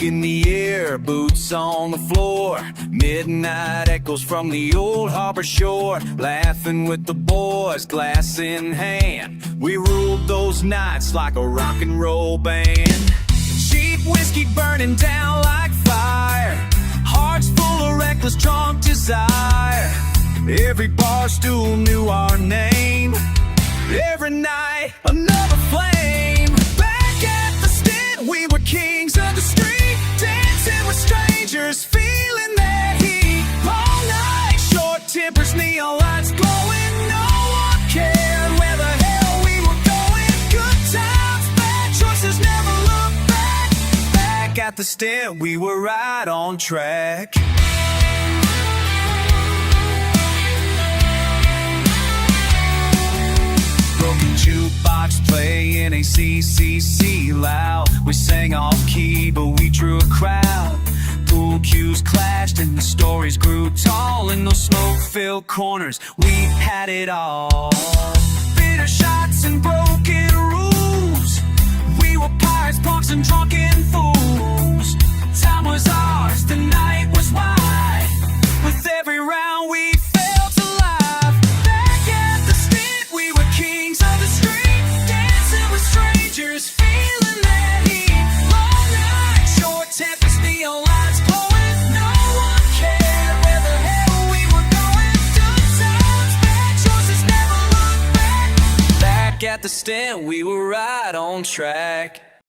in the air, boots on the floor. Midnight echoes from the old harbor shore. Laughing with the boys, glass in hand. We ruled those nights like a rock and roll band. Cheap whiskey burning down like fire. Hearts full of reckless drunk desire. Every bar stool knew our name. Every night, another flame. Back at the stint, we were kings of the street. Dancing with strangers, feeling their heat. Long night, short tempers, neon lights glowing. No one cared where the hell we were going. Good times, bad choices, never look back. Back at the stint, we were right on track. Broken jukebox playing ACCC loud. We sang off key, but we drew a crowd. Pool cues clashed and the stories grew tall. In those smoke-filled corners, we had it all. Bitter shots and broken rules. We were pirates, punks, and drunken fools. Time was ours, the night was wide. With every round we felt alive. Back at the stint, we were kings of the street. Dancing with strangers, feeling that heat. Long night, short tempers, neon lights glowing. No one cared where the hell we were going. Good times, bad choices, never look back. Back at the stint, we were right on track.